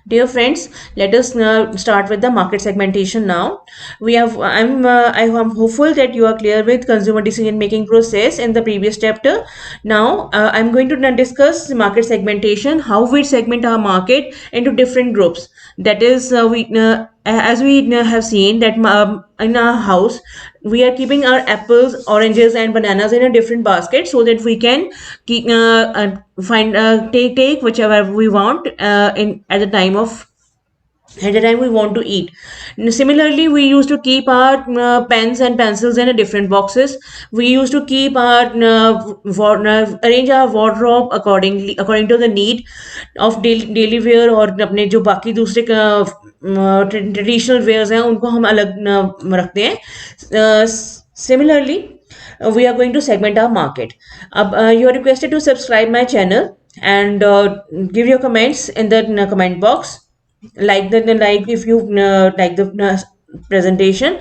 Dear friends, let us start with the market segmentation now. I am hopeful that you are clear with consumer decision making process in the previous chapter. Now, I'm going to discuss market segmentation, how we segment our market into different groups. That is, as we have seen that in our house, we are keeping our apples, oranges, and bananas in a different basket so that we can keep, find take whichever we want in at the time of at the time we want to eat. Similarly, we used to keep our pens and pencils in a different boxes. We used to keep our arrange our wardrobe according to the need of daily wear और अपने जो बाकी दूसरे traditional wears हैं उनको हम अलग रखते हैं. Similarly, we are going to segment our market. You are requested to subscribe my channel and give your comments in the comment box. Like if you like the presentation.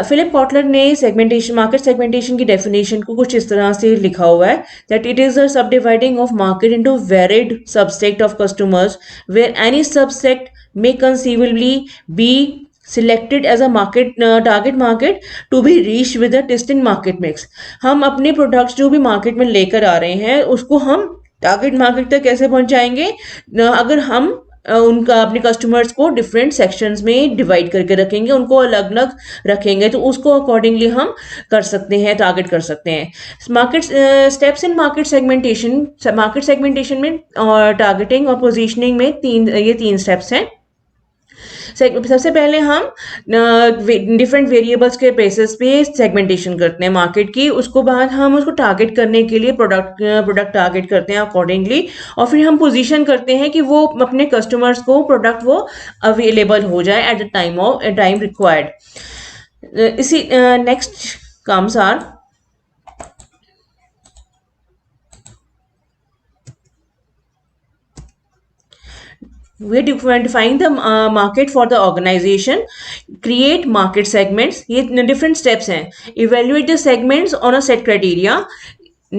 Philip Kotler ने segmentation market segmentation की definition को कुछ इस तरह से लिखा हुआ है that it is a sub dividing of market into varied subset of customers where any subset may conceivably be selected as a market target market to be reached with a distinct market mix. हम अपने products जो भी market में लेकर आ रहे हैं उसको हम टारगेट मार्केट तक कैसे पहुंचाएंगे अगर हम उनका अपने कस्टमर्स को डिफरेंट सेक्शंस में डिवाइड करके रखेंगे, उनको अलग अलग रखेंगे तो उसको अकॉर्डिंगली हम कर सकते हैं, टारगेट कर सकते हैं. Market steps in market segmentation में और टारगेटिंग और पोजीशनिंग में तीन स्टेप्स हैं. सबसे पहले हम डिफरेंट वेरिएबल्स के बेसिस पे सेगमेंटेशन करते हैं मार्केट की. उसको बाद हम उसको टारगेट करने के लिए प्रोडक्ट टारगेट करते हैं अकॉर्डिंगली और फिर हम पोजीशन करते हैं कि वो अपने कस्टमर्स को प्रोडक्ट वो अवेलेबल हो जाए एट द टाइम रिक्वायर्ड. इसी next comes our we define the market for the organization, create market segments. ये different steps हैं. Evaluate the segments on a set criteria,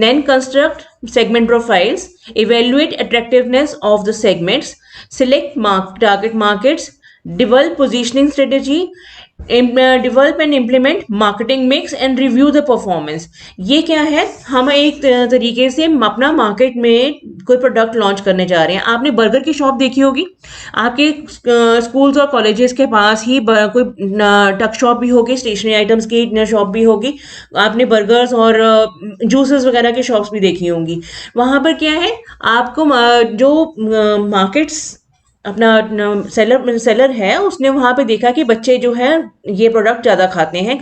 then construct segment profiles, evaluate attractiveness of the segments, select target markets, develop positioning strategy, develop and implement marketing mix and review the performance. ये क्या है, हम एक तरीके से अपना market में कोई प्रोडक्ट लॉन्च करने जा रहे हैं. आपने बर्गर की शॉप देखी होगी, आपके स्कूल्स और कॉलेजेस के पास ही कोई टक शॉप भी होगी, स्टेशनरी आइटम्स की शॉप भी होगी, आपने बर्गर्स और जूसेस वगैरह की शॉप्स भी देखी होंगी. वहां पर क्या है, आपको जो मार्केट्स अपना सेलर है उसने वहां पे देखा कि बच्चे जो है ये प्रोडक्ट ज़्यादा खाते हैं,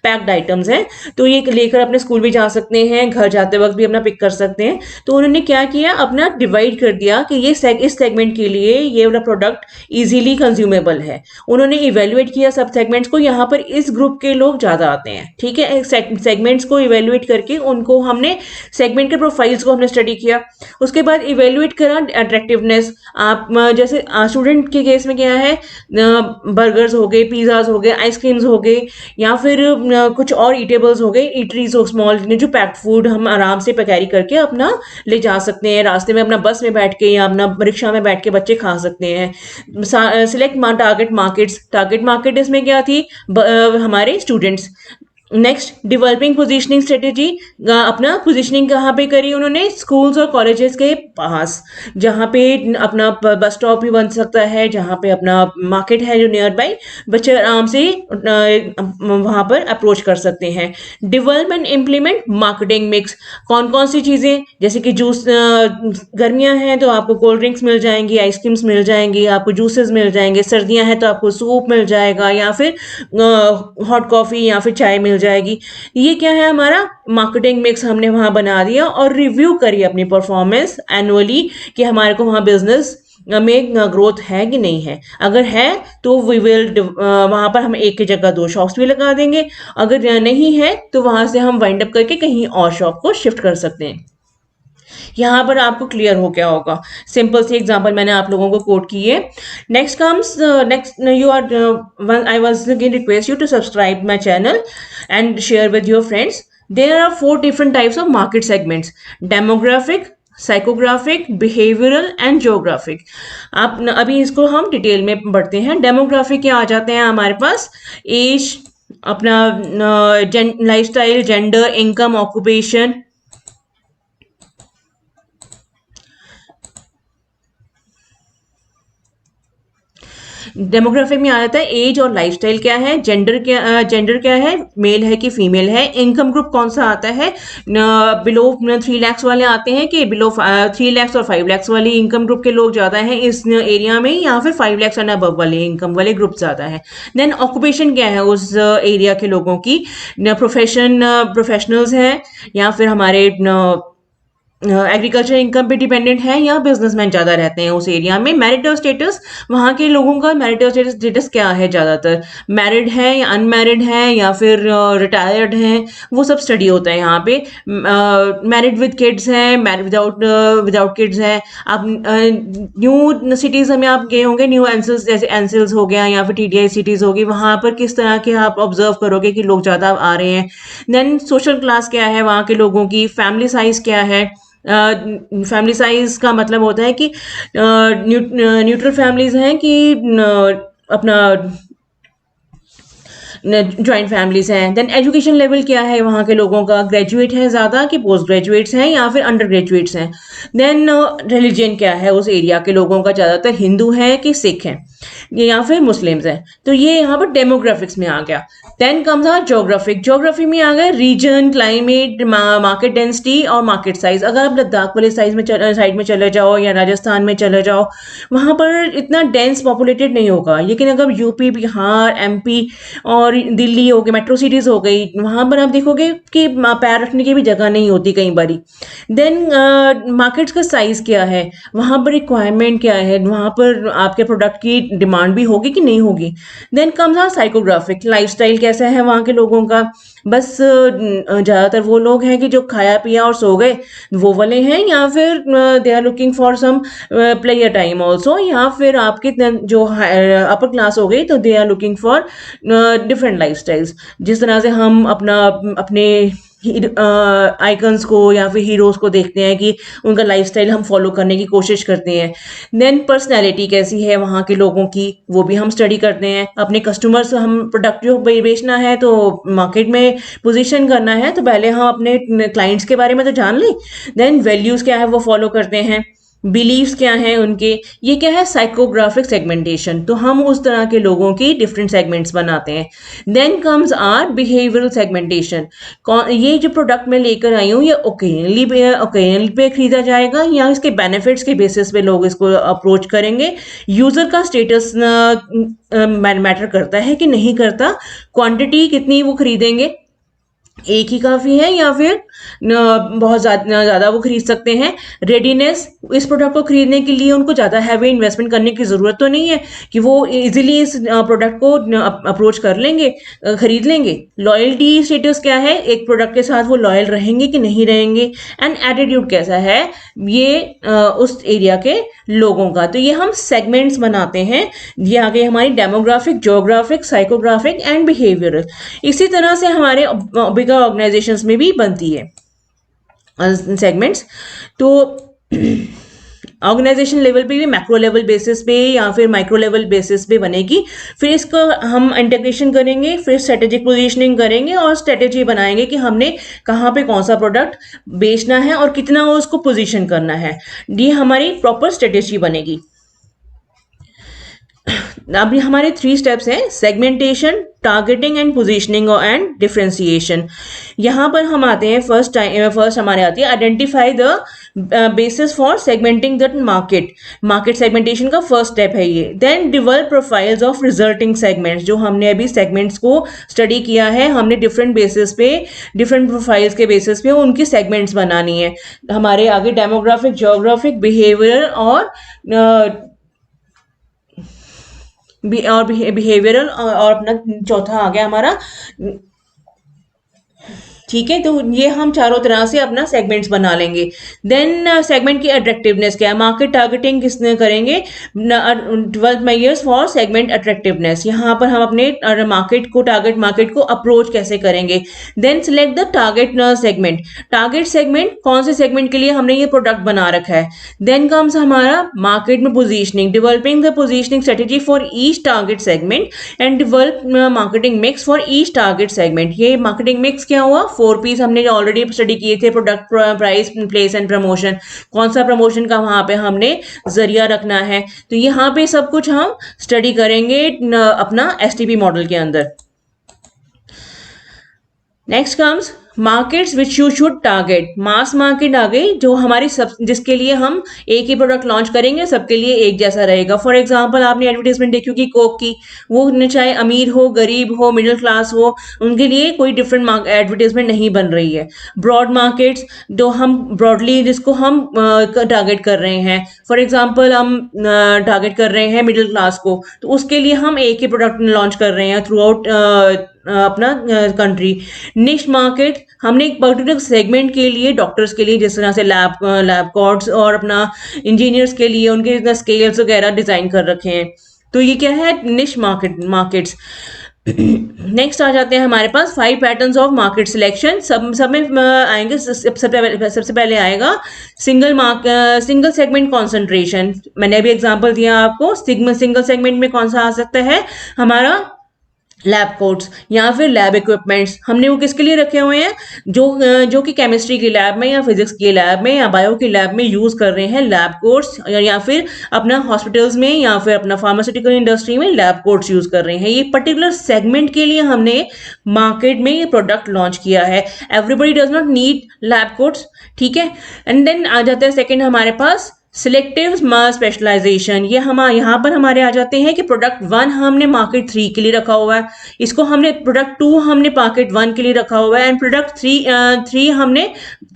पैक्ड आइटम्स हैं, तो ये लेकर अपने स्कूल भी जा सकते हैं, घर जाते वक्त भी अपना पिक कर सकते हैं. तो उन्होंने क्या किया, अपना डिवाइड कर दिया कि ये इस सेगमेंट के लिए ये वाला प्रोडक्ट इजीली कंज्यूमेबल है. उन्होंने इवेल्युएट किया सब सेगमेंट्स को, यहाँ पर इस ग्रुप के लोग ज़्यादा आते हैं. ठीक है, सेगमेंट्स को इवेल्युएट करके उनको हमने सेगमेंट के प्रोफाइल्स को हमने स्टडी किया. उसके बाद इवेल्युएट करा अट्रैक्टिवनेस. आप जैसे स्टूडेंट के केस में क्या है, बर्गर्स हो गए, पिज़्ज़ाज हो गए, आइसक्रीम्स हो गए, या फिर कुछ और ईटेबल्स हो गए, ईटरीज हो स्मॉल, जो पैक्ड फूड हम आराम से कैरी करके अपना ले जा सकते हैं, रास्ते में अपना बस में बैठ के या अपना रिक्शा में बैठ के बच्चे खा सकते हैं. सिलेक्ट टारगेट मार्केट इसमें क्या थी, हमारे students. Next, developing positioning strategy. अपना पोजीशनिंग कहाँ पे करी उन्होंने, स्कूल्स और कॉलेजेस के पास, जहाँ पे अपना बस स्टॉप भी बन सकता है, जहाँ पे अपना मार्केट है जो नियर बाई, बच्चे आराम से वहाँ पर अप्रोच कर सकते हैं. Develop and implement marketing mix. कौन कौन सी चीज़ें, जैसे कि जूस, गर्मियाँ हैं तो आपको कोल्ड ड्रिंक्स मिल जाएंगी, आइसक्रीम्स मिल जाएंगी, आपको जूसेस मिल जाएंगे. सर्दियाँ हैं तो आपको सूप मिल जाएगा या फिर हॉट कॉफ़ी या फिर चाय मिल जाएगी. ये क्या है, हमारा मार्केटिंग मिक्स हमने वहां बना दिया और रिव्यू करी अपनी परफॉर्मेंस एनुअली कि हमारे को वहां बिजनेस में ग्रोथ है कि नहीं है. अगर है तो वी विल वहां पर हम एक की जगह 2 शॉप्स भी लगा देंगे. अगर नहीं है तो वहां से हम वाइंड अप करके कहीं और शॉप को शिफ्ट कर सकते हैं. यहाँ पर आपको क्लियर हो गया होगा. सिंपल सी एग्जांपल मैंने आप लोगों को कोट की है. Next you are I was again request you to subscribe my channel and share with your friends. There are 4 different types of market segments: demographic, psychographic, behavioural and geographic. आप अभी इसको हम डिटेल में बढ़ते हैं। Demographic क्या आ जाते हैं हमारे पास? एज, अपना lifestyle, gender, income, occupation. Demographic में आ जाता है एज और लाइफस्टाइल क्या है, जेंडर क्या है, मेल है कि फीमेल है, इनकम ग्रुप कौन सा आता है, बिलो 3 लाख वाले आते हैं कि बिलो 3 लाख और 5 लाख वाली इनकम ग्रुप के लोग ज़्यादा हैं इस एरिया में, या फिर 5 लाख एंड अबव वाले इनकम वाले ग्रुप ज़्यादा है। देन ऑक्यूपेशन क्या है उस एरिया के लोगों की, प्रोफेशनल्स हैं या फिर हमारे एग्रीकल्चर इनकम पे डिपेंडेंट है, या बिजनेसमैन ज़्यादा रहते हैं उस एरिया में। मैरिटल स्टेटस, वहाँ के लोगों का मैरिटल स्टेटस क्या है, ज़्यादातर मैरिड है या अनमैरिड है या फिर रिटायर्ड हैं, वो सब स्टडी होता है यहाँ पे। मैरिड विद किड्स हैं, मैरिड विदाउट किड्स हैं। आप न्यू सिटीज़ में आप गए होंगे, न्यू एंसिल्स, जैसे एंसिल्स हो गया या फिर टीडीआई सिटीज़ होगी, वहाँ पर किस तरह के आप ऑब्जर्व करोगे कि लोग ज़्यादा आ रहे हैं। देन सोशल क्लास क्या है वहाँ के लोगों की, फैमिली साइज क्या है। फैमिली साइज का मतलब होता है कि न्यूट्रल फैमिलीज हैं कि अपना जॉइंट फैमिलीज हैं। देन एजुकेशन लेवल क्या है वहाँ के लोगों का, ग्रेजुएट है ज़्यादा कि पोस्ट ग्रेजुएट्स हैं या फिर अंडर ग्रेजुएट्स हैं। देन रिलीजन क्या है उस एरिया के लोगों का, ज़्यादातर हिंदू है कि सिख हैं या फिर मुस्लिम्स हैं। तो ये यहाँ पर डेमोग्राफिक्स में आ गया। Then comes our geographic. Geography में आ गया रीजन, क्लाइमेट, मार्केट डेंसिटी और मार्केट साइज। अगर आप लद्दाख वाले साइड में चले जाओ या राजस्थान में चले जाओ, वहाँ पर इतना डेंस पॉपुलेटेड नहीं होगा। लेकिन अगर यूपी, बिहार, एमपी और दिल्ली हो गई, मेट्रो सिटीज़ हो गई, वहाँ पर आप देखोगे कि पैर रखने की भी जगह नहीं होती कई बारी। देन मार्केट्स का साइज़ क्या है, वहाँ पर रिक्वायरमेंट क्या है, वहाँ पर आपके प्रोडक्ट की डिमांड भी होगी कि नहीं होगी। Then comes our psychographic. Lifestyle कैसा है वहाँ के लोगों का, बस ज़्यादातर वो लोग हैं कि जो खाया पिया और सो गए, वो वाले हैं, या फिर they are looking for some player time also, या फिर आपकी जो अपर क्लास हो गई तो they are looking for different lifestyles. जिस तरह से हम अपने आइकन्स को या फिर हीरोज़ को देखते हैं कि उनका लाइफस्टाइल हम फॉलो करने की कोशिश करते हैं। देन पर्सनैलिटी कैसी है वहाँ के लोगों की, वो भी हम स्टडी करते हैं। अपने कस्टमर्स, हम प्रोडक्ट जो बेचना है तो मार्केट में पोजीशन करना है, तो पहले हम अपने क्लाइंट्स के बारे में तो जान लें। देन वैल्यूज़ क्या है वो फॉलो करते हैं, बिलीव्स क्या हैं उनके। ये क्या है, साइकोग्राफिक सेगमेंटेशन। तो हम उस तरह के लोगों की डिफरेंट सेगमेंट्स बनाते हैं। Then comes our behavioural segmentation. ये जो प्रोडक्ट मैं लेकर आई हूँ, ये ओकेजनली पे खरीदा जाएगा या इसके बेनिफिट्स के बेसिस पे लोग इसको अप्रोच करेंगे। यूजर का स्टेटस मैटर करता है कि नहीं करता, क्वांटिटी कितनी वो खरीदेंगे, एक ही काफ़ी है या फिर बहुत ज़्यादा वो खरीद सकते हैं। रेडीनेस, इस प्रोडक्ट को खरीदने के लिए उनको ज़्यादा हैवी इन्वेस्टमेंट करने की ज़रूरत तो नहीं है कि वो इजीली इस प्रोडक्ट को अप्रोच कर लेंगे, खरीद लेंगे। लॉयल्टी स्टेटस क्या है, एक प्रोडक्ट के साथ वो लॉयल रहेंगे कि नहीं रहेंगे। एंड एटीट्यूड कैसा है ये उस एरिया के लोगों का। तो ये हम सेगमेंट्स बनाते हैं। ये आ गई हमारी demographic, geographic, psychographic and behavioural. इसी तरह से हमारे बिगर ऑर्गेनाइजेशंस में भी बनती है सेगमेंट्स। तो ऑर्गेनाइजेशन लेवल पे भी मैक्रो लेवल बेसिस पे या फिर माइक्रो लेवल बेसिस पे बनेगी। फिर इसको हम इंटीग्रेशन करेंगे, फिर स्ट्रेटेजिक पोजीशनिंग करेंगे और स्ट्रेटेजी बनाएंगे कि हमने कहाँ पे कौन सा प्रोडक्ट बेचना है और कितना उसको पोजीशन करना है। ये हमारी प्रॉपर स्ट्रेटेजी बनेगी। अभी हमारे 3 स्टेप्स हैं, segmentation, targeting and positioning and differentiation. यहाँ पर हम आते हैं, फर्स्ट हमारे आती है identify the basis for segmenting the market. Market segmentation का फर्स्ट स्टेप है ये। Then develop profiles of resulting segments. जो हमने अभी सेगमेंट्स को स्टडी किया है, हमने डिफरेंट बेसिस पे, डिफरेंट प्रोफाइल्स के बेसिस पे उनकी सेगमेंट्स बनानी है। हमारे आगे डेमोग्राफिक, ज्योग्राफिक, बिहेवियर और बिहेवियरल और अपना चौथा आ गया हमारा ठीक है, तो ये हम चारों तरह से अपना सेगमेंट्स बना लेंगे। देन सेगमेंट की अट्रैक्टिवनेस क्या है, मार्केट टारगेटिंग किसने करेंगे, 12 मेजर्स फॉर सेगमेंट अट्रैक्टिवनेस, यहाँ पर हम अपने मार्केट को टारगेट मार्केट को अप्रोच कैसे करेंगे। Then select the target segment, target segment कौन से सेगमेंट के लिए हमने ये प्रोडक्ट बना रखा है। देन कम्स हमारा मार्केट में positioning, developing the positioning strategy for each target segment and develop marketing mix for each target segment. ये मार्केटिंग मिक्स क्या हुआ, 4 पीस हमने ऑलरेडी स्टडी किए थे, product, price, place and promotion, कौन सा प्रमोशन का वहां पे हमने जरिया रखना है। तो यहाँ पे सब कुछ हम स्टडी करेंगे अपना एसटीपी मॉडल के अंदर। Next comes markets which you should target, mass market आ गई जो हमारी सब, जिसके लिए हम एक ही प्रोडक्ट लॉन्च करेंगे, सबके लिए एक जैसा रहेगा। फॉर एग्जांपल आपने एडवर्टाइजमेंट देखी होगी कोक की, वो चाहे अमीर हो, गरीब हो, मिडिल क्लास हो, उनके लिए कोई डिफरेंट एडवर्टाइजमेंट नहीं बन रही है। ब्रॉड मार्केट्स जो हम ब्रॉडली जिसको हम टारगेट कर रहे हैं, फॉर एग्जाम्पल हम टारगेट कर रहे हैं मिडिल क्लास को, तो उसके लिए हम एक ही प्रोडक्ट लॉन्च कर रहे हैं थ्रू आउट अपना कंट्री। निश मार्केट हमने एक पर्टिकुलर सेगमेंट के लिए, डॉक्टर्स के लिए जिस तरह से लैब कोट्स और अपना इंजीनियर्स के लिए उनके स्केल्स वगैरह डिजाइन कर रखे हैं। तो ये क्या है, निश मार्केट्स। नेक्स्ट आ जाते हैं हमारे पास 5 पैटर्न्स ऑफ मार्केट सिलेक्शन, सब में आएंगे। सबसे पहले आएगा सिंगल सेगमेंट कॉन्सेंट्रेशन। मैंने अभी एग्जांपल दिया आपको, सिंगल सेगमेंट में कौन सा आ सकता है हमारा, लैब कोट्स या फिर लैब इक्विपमेंट्स। हमने वो किसके लिए रखे हुए हैं, जो कि केमिस्ट्री की लैब में या फिजिक्स की लैब में या बायो की लैब में यूज कर रहे हैं लैब कोट्स, या फिर अपना हॉस्पिटल्स में या फिर अपना फार्मास्यूटिकल इंडस्ट्री में लैब कोट्स यूज कर रहे हैं। ये पर्टिकुलर सेगमेंट के लिए हमने मार्केट में ये प्रोडक्ट लॉन्च किया है। Everybody does not need lab quotes, ठीक है। एंड देन आ जाता है सेकेंड हमारे पास सिलेक्टिव स्पेशलाइजेशन। ये हम यहाँ पर हमारे आ जाते हैं कि प्रोडक्ट 1 हमने मार्केट 3 के लिए रखा हुआ है, इसको हमने प्रोडक्ट 2 हमने मार्केट 1 के लिए रखा हुआ है, एंड प्रोडक्ट 3 हमने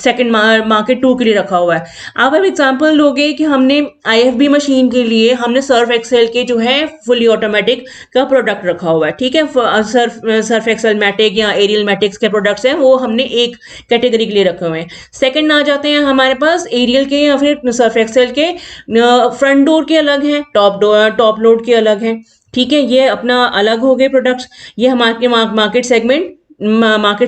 सेकंड मार्केट 2 के लिए रखा हुआ है। आप अब एग्जांपल लोगे कि हमने आईएफबी मशीन के लिए हमने सर्फ एक्सेल के जो है फुली ऑटोमेटिक का प्रोडक्ट रखा हुआ है, ठीक है। सर्फ एक्सेल मैटिक या एरियल मैटिक्स के प्रोडक्ट्स हैं, वो हमने एक कैटेगरी के लिए रखे हुए हैं। सेकंड आ जाते हैं हमारे पास एरियल के या फिर सर्फ एक्सेल के फ्रंट डोर के अलग हैं, टॉप लोड के अलग हैं, ठीक है। ये अपना अलग हो गए प्रोडक्ट्स। ये हमारे मार्केट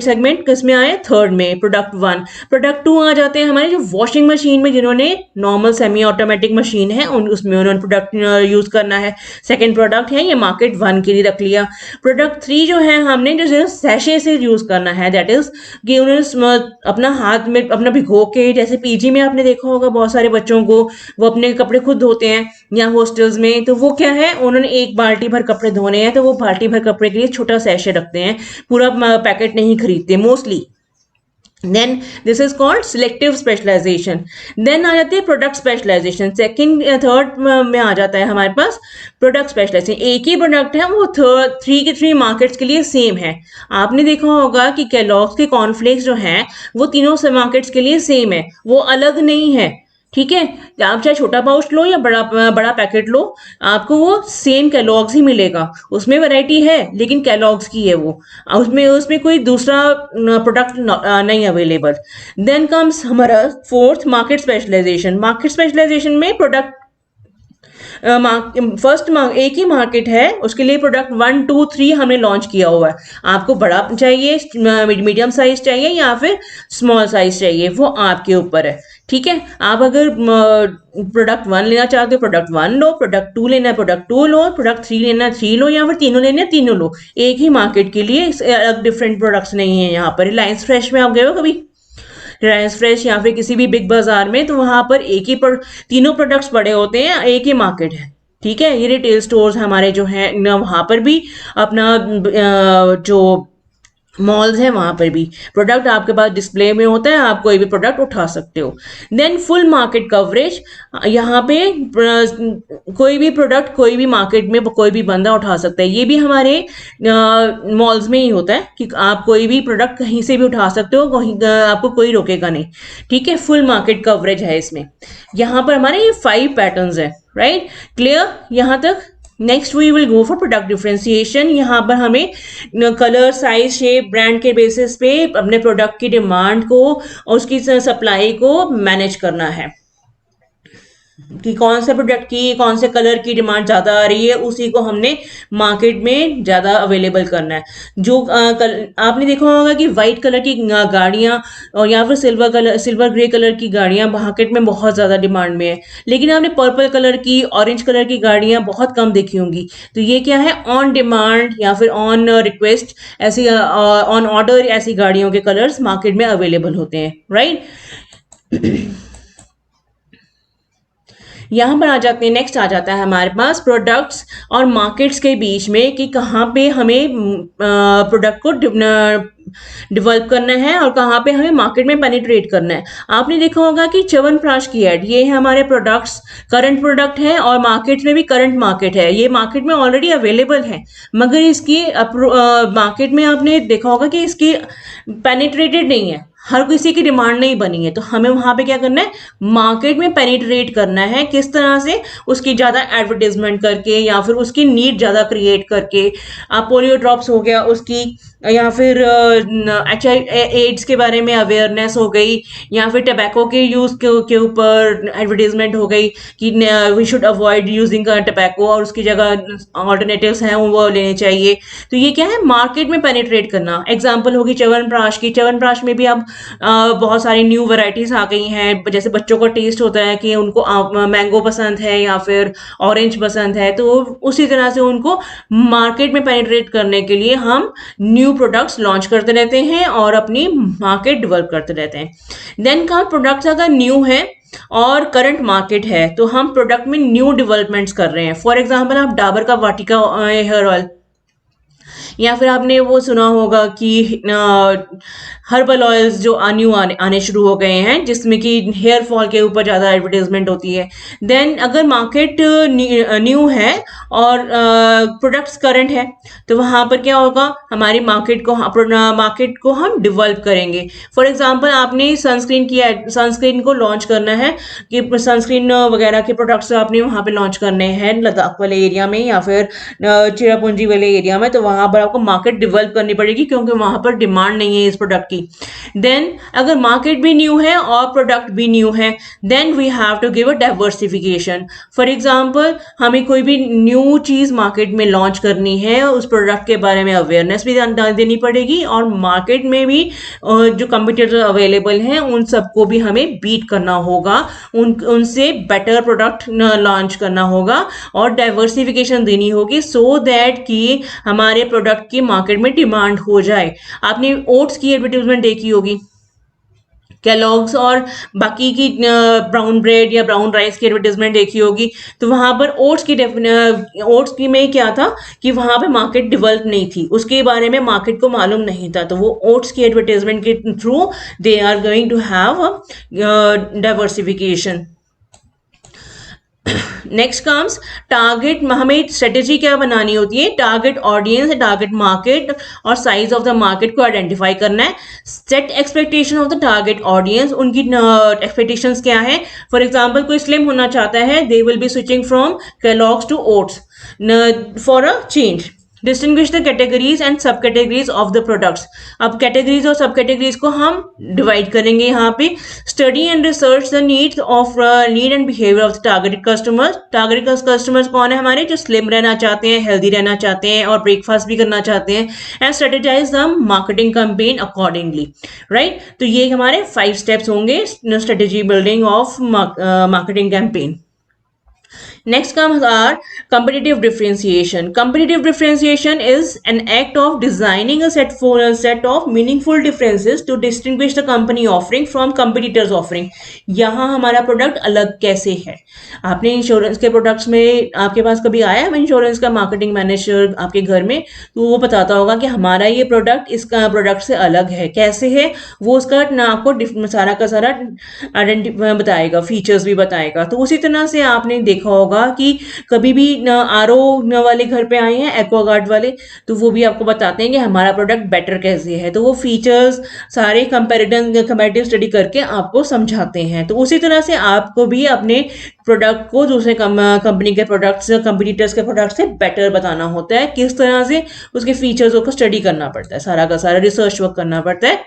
सेगमेंट किस में आए, थर्ड में, प्रोडक्ट 1। प्रोडक्ट 2 आ जाते हैं हमारे जो वॉशिंग मशीन में, जिन्होंने नॉर्मल सेमी ऑटोमेटिक मशीन है उसमें उन्होंने प्रोडक्ट यूज करना है, सेकंड प्रोडक्ट है, ये मार्केट 1 के लिए रख लिया। प्रोडक्ट 3 जो है हमने जो सैशे से यूज करना है, दैट इज कि उन्होंने अपना हाथ में अपना भिगो के, जैसे पीजी में आपने देखा होगा बहुत सारे बच्चों को वो अपने कपड़े खुद धोते हैं या हॉस्टल्स में, तो वो क्या है, उन्होंने एक बाल्टी भर कपड़े धोने हैं, तो वो बाल्टी भर कपड़े के लिए छोटा सैशे रखते हैं, पूरा पैकेट नहीं खरीदते mostly. Then this is called selective specialization. Then आ जाती है प्रोडक्ट स्पेशलाइजेशन। सेकंड थर्ड में आ जाता है हमारे पास प्रोडक्ट स्पेशलाइजेशन। एक ही प्रोडक्ट है, वो 3 के 3 मार्केट्स के लिए सेम है। आपने देखा होगा कि केलॉग्स के कॉर्नफ्लेक्स जो हैं वो तीनों से मार्केट्स के लिए सेम है, वो अलग नहीं है, ठीक है। आप चाहे छोटा पाउच लो या बड़ा पैकेट लो, आपको वो सेम कैलॉग्स ही मिलेगा। उसमें वैरायटी है लेकिन कैलॉग्स की है वो, उसमें कोई दूसरा प्रोडक्ट नहीं अवेलेबल। देन कम्स हमारा fourth market specialisation. Market specialisation में प्रोडक्ट फर्स्ट एक ही मार्केट है, उसके लिए प्रोडक्ट 1, 2, 3 हमने लॉन्च किया हुआ है। आपको बड़ा चाहिए, मीडियम साइज चाहिए या फिर स्मॉल साइज चाहिए, वो आपके ऊपर है, ठीक है। आप अगर प्रोडक्ट 1 लेना चाहते हो प्रोडक्ट 1 लो, प्रोडक्ट 2 लेना है प्रोडक्ट 2 लो, प्रोडक्ट 3 लेना है 3 लो, या फिर तीनों लेने हैं तीनों लो। एक ही मार्केट के लिए अलग डिफरेंट प्रोडक्ट्स नहीं है। यहाँ पर रिलायंस फ्रेश में आप गए हो कभी, रिलायंस फ्रेश या फिर किसी भी बिग बाजार में, तो वहां पर एक ही तीनों प्रोडक्ट्स पड़े होते हैं, एक ही मार्केट है, ठीक है। ये रिटेल स्टोर्स हमारे जो हैं वहां पर भी अपना जो मॉल्स हैं वहां पर भी प्रोडक्ट आपके पास डिस्प्ले में होता है, आप कोई भी प्रोडक्ट उठा सकते हो। देन फुल मार्केट कवरेज, यहाँ पे कोई भी प्रोडक्ट कोई भी मार्केट में कोई भी बंदा उठा सकता है। ये भी हमारे मॉल्स में ही होता है कि आप कोई भी प्रोडक्ट कहीं से भी उठा सकते हो, कहीं आपको कोई रोकेगा नहीं, ठीक है। फुल मार्केट कवरेज है इसमें। यहाँ पर हमारे ये 5 पैटर्न्स है, राइट, क्लियर यहाँ तक। Next we will go for product differentiation. यहाँ पर हमें कलर, साइज, शेप, ब्रांड के बेसिस पे अपने प्रोडक्ट की डिमांड को और उसकी सप्लाई को मैनेज करना है कि कौन से प्रोडक्ट की, कौन से कलर की डिमांड ज़्यादा आ रही है, उसी को हमने मार्केट में ज़्यादा अवेलेबल करना है। जो आपने देखा होगा कि वाइट कलर की गाड़ियाँ और या फिर सिल्वर ग्रे कलर की गाड़ियाँ मार्केट में बहुत ज़्यादा डिमांड में है, लेकिन आपने पर्पल कलर की, ऑरेंज कलर की गाड़ियाँ बहुत कम देखी होंगी। तो ये क्या है, ऑन डिमांड या फिर ऑन रिक्वेस्ट, ऐसी ऑन ऑर्डर ऐसी गाड़ियों के कलर्स मार्केट में अवेलेबल होते हैं, राइट। यहाँ पर आ जाते हैं, नेक्स्ट आ जाता है हमारे पास प्रोडक्ट्स और मार्केट्स के बीच में कि कहाँ पे हमें प्रोडक्ट को डेवलप करना है और कहाँ पे हमें मार्केट में पेनिट्रेट करना है। आपने देखा होगा कि च्यवनप्राश की एड, ये है हमारे प्रोडक्ट्स, करंट प्रोडक्ट है और मार्केट में भी करंट मार्केट है, ये मार्केट में ऑलरेडी अवेलेबल है, मगर इसकी मार्केट में आपने देखा होगा कि इसकी पेनिट्रेटेड नहीं है, हर किसी की डिमांड नहीं बनी है। तो हमें वहां पे क्या करना है, मार्केट में पेनिट्रेट करना है। किस तरह से, उसकी ज़्यादा एडवर्टीजमेंट करके या फिर उसकी नीड ज़्यादा क्रिएट करके। पोलियो ड्रॉप्स हो गया उसकी, या फिर एड्स के बारे में अवेयरनेस हो गई, या फिर टबैको के यूज़ के ऊपर एडवर्टीजमेंट हो गई कि we should avoid using tobacco और उसकी जगह ऑल्टरनेटिव्स हैं वो लेने चाहिए। तो ये क्या है, मार्केट में पेनिट्रेट करना। एग्जाम्पल होगी च्यवनप्राश की, च्यवनप्राश में भी अब बहुत सारी न्यू वैरायटीज आ गई हैं। जैसे बच्चों का टेस्ट होता है कि उनको मैंगो पसंद है या फिर ऑरेंज पसंद है, तो उसी तरह से उनको मार्केट में पेनिट्रेट करने के लिए हम न्यू प्रोडक्ट्स लॉन्च करते रहते हैं और अपनी मार्केट डेवलप करते रहते हैं। देन का प्रोडक्ट्स अगर न्यू है और करंट मार्केट है तो हम प्रोडक्ट में न्यू डेवलपमेंट्स कर रहे हैं। फॉर एग्जांपल, आप डाबर का वाटिका हेयर ऑयल, या फिर आपने वो सुना होगा कि हर्बल ऑयल्स जो न्यू आने शुरू हो गए हैं, जिसमें कि हेयर फॉल के ऊपर ज़्यादा एडवर्टीजमेंट होती है। देन अगर मार्केट न्यू है और प्रोडक्ट्स करंट है, तो वहाँ पर क्या होगा, हमारी मार्केट को हम डेवलप करेंगे। फॉर एग्जांपल, आपने सनस्क्रीन को लॉन्च करना है कि सनस्क्रीन वगैरह के प्रोडक्ट्स आपने वहाँ पे लॉन्च करने हैं लद्दाख वाले एरिया में या फिर चिरापुंजी वाले एरिया में, तो वहाँ पर आपको मार्केट डेवलप करनी पड़ेगी क्योंकि वहाँ पर डिमांड नहीं है इस प्रोडक्ट की। देन अगर मार्केट भी न्यू है और प्रोडक्ट भी न्यू है, then we have to give a diversification. For example, हमें कोई भी न्यू चीज़ मार्केट में लॉन्च करनी है, उस प्रोडक्ट के बारे में अवेयरनेस भी देनी पड़ेगी और मार्केट में भी जो कंपटीटर अवेलेबल हैं उन सबको भी हमें बीट करना होगा, उनसे बेटर प्रोडक्ट लॉन्च करना होगा और डाइवर्सिफिकेशन देनी होगी, सो दैट कि हमारे प्रोडक्ट की मार्केट में डिमांड हो जाए। आपने ओट्स की एडवर्टीजमेंट देखी होगी, कैलॉग्स और बाकी की ब्राउन ब्रेड या ब्राउन राइस की एडवर्टीजमेंट देखी होगी। तो वहाँ पर ओट्स की में क्या था कि वहाँ पे मार्केट डेवलप नहीं थी, उसके बारे में मार्केट को मालूम नहीं था, तो वो ओट्स की एडवर्टीजमेंट के through they are going to have diversification. Next comes target. हमें स्ट्रेटेजी क्या बनानी होती है, टारगेट ऑडियंस, टारगेट मार्केट और साइज ऑफ द मार्केट को आइडेंटिफाई करना है। Set expectation of the target audience, उनकी एक्सपेक्टेशंस क्या है। फॉर एग्जांपल, कोई स्लिम होना चाहता है, they will be switching from Kellogg's to oats for a change. Distinguish the categories and sub categories of the products. अब कैटेगरीज और सब कैटेगरीज को हम डिवाइड करेंगे यहाँ पे। Study and research the need and behaviour of the targeted customers. Targeted customers कौन है हमारे, जो स्लिम रहना चाहते हैं, हेल्दी रहना चाहते हैं और ब्रेकफास्ट भी करना चाहते हैं। And strategise the marketing campaign accordingly, right. तो ये हमारे 5 स्टेप्स होंगे strategy building of marketing campaign. Next comes our competitive differentiation. Competitive differentiation is an act of designing a set of meaningful differences to distinguish the company offering from competitors offering. यहाँ हमारा product अलग कैसे है। आपने insurance के products में, आपके पास कभी आया है इंश्योरेंस का मार्केटिंग मैनेजर आपके घर में, तो वो बताता होगा कि हमारा ये प्रोडक्ट इसका प्रोडक्ट से अलग है, कैसे है वो उसका ना आपको सारा का सारा बताएगा, फीचर्स भी बताएगा। तो उसी तरह से आपने देखा होगा होगा कि कभी भी आरओ वाले घर पे आए हैं, एक्वागार्ड वाले, तो वो भी आपको बताते हैं कि हमारा प्रोडक्ट बेटर कैसे है, तो वो फीचर्स सारे कंपैरेटिव स्टडी करके आपको समझाते हैं। तो उसी तरह से आपको भी अपने प्रोडक्ट को दूसरे कंपनी के प्रोडक्ट्स, कंपटीटर्स के प्रोडक्ट से बेटर बताना होता है। किस तरह से उसके फीचर्स को स्टडी करना पड़ता है, सारा का सारा रिसर्च वर्क करना पड़ता है।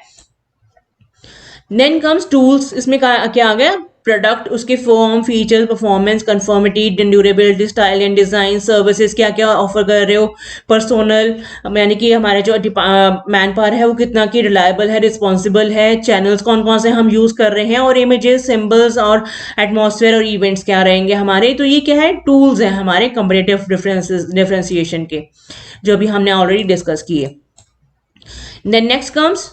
देन कम्स टूल्स, इसमें क्या आ गया, प्रोडक्ट, उसके form, feature, performance, conformity, durability, style and design, services क्या क्या ऑफर कर रहे हो, पर्सोनल यानी कि हमारे जो मैन पावर है वो कितना की रिलायबल है, रिस्पॉन्सिबल है, चैनल्स कौन कौन से हम यूज कर रहे हैं, और इमेजेस, सिंबल्स और एटमॉस्फेयर और इवेंट्स क्या रहेंगे हमारे। तो ये क्या है, टूल्स हैं हमारे कंपैरेटिव डिफरेंशिएशन के, जो अभी हमने ऑलरेडी डिस्कस किए। Then next comes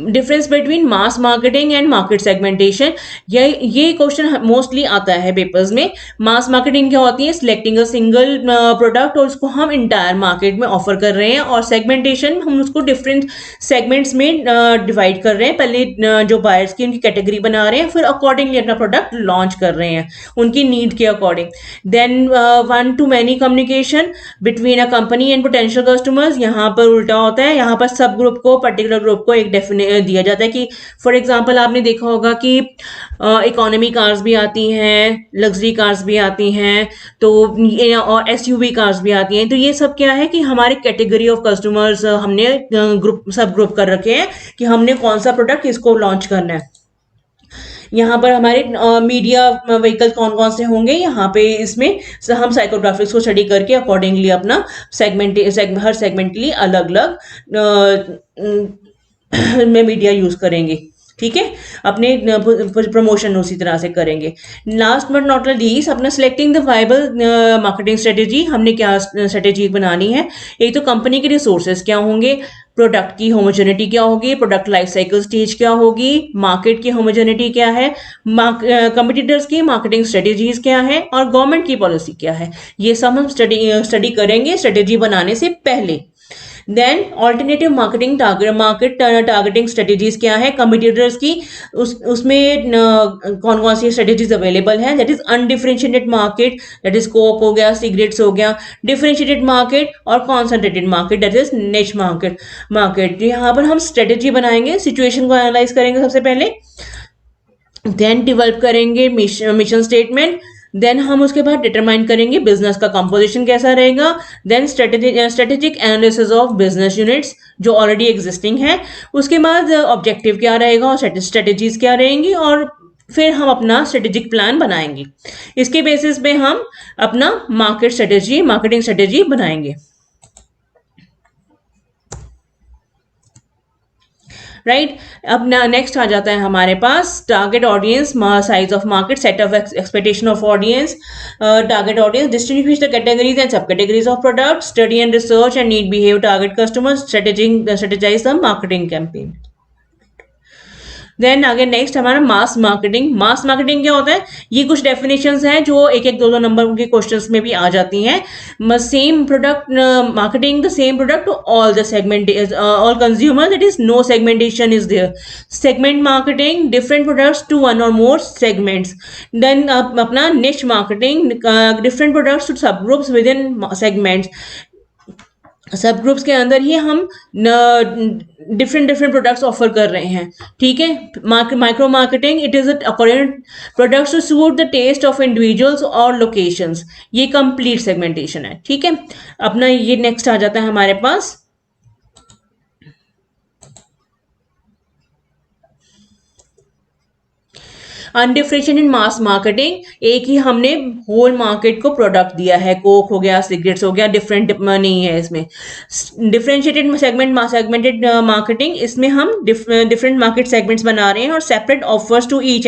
difference between mass marketing and market segmentation. ये क्वेश्चन मोस्टली आता है पेपर्स में। मास मार्केटिंग क्या होती है, सिलेक्टिंग अ सिंगल प्रोडक्ट और उसको हम इंटायर मार्केट में ऑफर कर रहे हैं, और सेगमेंटेशन हम उसको डिफरेंट सेगमेंट्स में डिवाइड कर रहे हैं। पहले जो बायर्स की उनकी कैटेगरी बना रहे हैं, फिर अकॉर्डिंगली अपना प्रोडक्ट लॉन्च कर रहे हैं उनकी नीड के according. Then one to many communication between a company and potential customers, यहाँ पर उल्टा होता है, यहाँ पर सब ग्रुप को, पर्टिकुलर ग्रुप को एक दिया जाता है कि फॉर एग्जांपल आपने देखा होगा कि इकोनॉमी कार्स भी आती हैं, लग्जरी कार्स भी आती हैं, तो और एसयूवी कार्स भी आती हैं। तो ये सब क्या है कि हमारे कैटेगरी ऑफ कस्टमर्स हमने सब ग्रुप कर रखे हैं कि हमने कौन सा प्रोडक्ट किसको लॉन्च करना है। यहाँ पर हमारे मीडिया व्हीकल कौन कौन से होंगे, यहाँ पे इसमें हम साइकोग्राफिक्स को स्टडी करके अकॉर्डिंगली अपना हर सेगमेंट के लिए अलग अलग में मीडिया यूज करेंगे। ठीक है, अपने प्रमोशन उसी तरह से करेंगे। लास्ट बट नॉट लीस्ट, अपना selecting the viable marketing strategy, हमने क्या स्ट्रेटेजी बनानी है। एक तो कंपनी के रिसोर्सेज क्या होंगे, प्रोडक्ट की होमोजेनिटी क्या होगी, प्रोडक्ट लाइफ साइकिल स्टेज क्या होगी, मार्केट की होमोजेनिटी क्या है, कंपटीटर्स की मार्केटिंग स्ट्रेटेजीज क्या है, और गवर्नमेंट की पॉलिसी क्या है। ये सब हम स्टडी करेंगे स्ट्रेटेजी बनाने से पहले। Then alternative marketing targeting strategies क्या है, कंपटीटर्स की, उसमें कौन कौन सी स्ट्रेटेजीज अवेलेबल हैं। That is undifferentiated market, that is Coke हो गया, सिगरेट्स हो गया, डिफरेंशिएटेड मार्केट और concentrated market, that is niche market. यहाँ पर हम स्ट्रेटेजी बनाएंगे, सिचुएशन को एनालाइज करेंगे सबसे पहले, देन डेवलप करेंगे मिशन स्टेटमेंट, देन हम उसके बाद डिटरमाइन करेंगे बिजनेस का कंपोजिशन कैसा रहेगा, then strategic analysis of business units जो ऑलरेडी एग्जिस्टिंग है, उसके बाद ऑब्जेक्टिव क्या रहेगा और स्ट्रेटेजीज क्या रहेंगी, और फिर हम अपना स्ट्रेटेजिक प्लान बनाएंगे। इसके बेसिस पे हम अपना मार्केटिंग स्ट्रेटेजी बनाएंगे। राइट, अब नेक्स्ट आ जाता है हमारे पास target audience, size of market, set of expectation of audience, target audience, distinguish the categories and sub categories of product, study and research and need behave target customers, strategize the marketing campaign. Then आगे next हमारा mass marketing. मास marketing क्या होता है, ये कुछ definitions हैं जो एक एक दो नंबर के क्वेश्चंस में भी आ जाती हैं। Same product marketing the same product to all the segment all consumer, that is no segmentation is there. Segment marketing different products to one or more segments. Then अपना niche marketing different products to sub groups within segments. Sub groups के अंदर ही हम different products offer कर रहे हैं। ठीक है, micro marketing, it is according products to suit the taste of individuals और लोकेशंस। ये कंप्लीट सेगमेंटेशन है। ठीक है, अपना ये नेक्स्ट आ जाता है हमारे पास अनडिफरेंशिएटेड मास मार्केटिंग। एक ही हमने होल मार्केट को प्रोडक्ट दिया है, कोक हो गया, सिगरेट्स हो गया, डिफरेंट नहीं है इसमें। डिफरेंशिएटेड सेगमेंटेड मार्केटिंग, इसमें हम डिफरेंट मार्केट सेगमेंट्स बना रहे हैं और सेपरेट ऑफर्स टू ईच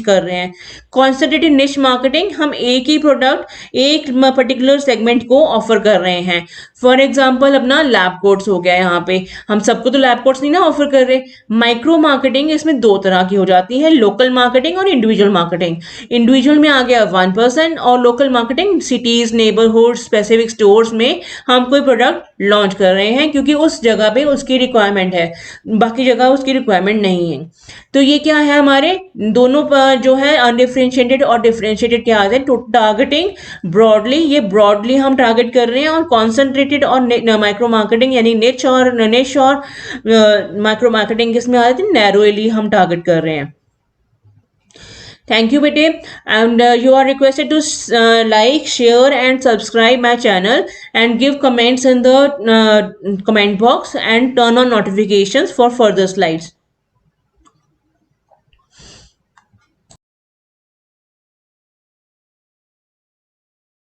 कर रहे हैं। कॉन्सेंट्रेटेड निश मार्केटिंग, हम एक ही प्रोडक्ट एक पर्टिकुलर सेगमेंट को ऑफर कर रहे हैं। फॉर एग्जाम्पल अपना लैब कोट्स हो गया, यहाँ पे हम सबको तो लैब कोट्स नहीं ना ऑफर कर रहे। माइक्रो मार्केटिंग इसमें दो तरह की हो जाती है, लोकल मार्केटिंग मार्केटिंग और इंडिविजुअल मार्केटिंग। इंडिविजुअल में आ गया 1% और local marketing cities, neighbourhood, specific stores में हम कोई प्रोडक्ट लॉन्च कर रहे हैं क्योंकि उस जगह पे उसकी रिक्वायरमेंट है, बाकी जगह उसकी रिक्वायरमेंट नहीं है। तो ये क्या है, हमारे दोनों जो है अनडिफरेंशिएटेड और डिफरेंशिएटेड क्या आते हैं, टू टारगेटिंग ब्रॉडली, ये ब्रॉडली हम टारगेट कर रहे हैं, और कॉन्सेंट्रेटेड और माइक्रो मार्केटिंग यानी निच और माइक्रो मार्केटिंग किसमें आते हैं, नैरोली हम टारगेट कर रहे हैं। Thank you, Bete. And you are requested to like, share, and subscribe my channel, and give comments in the comment box, and turn on notifications for further slides.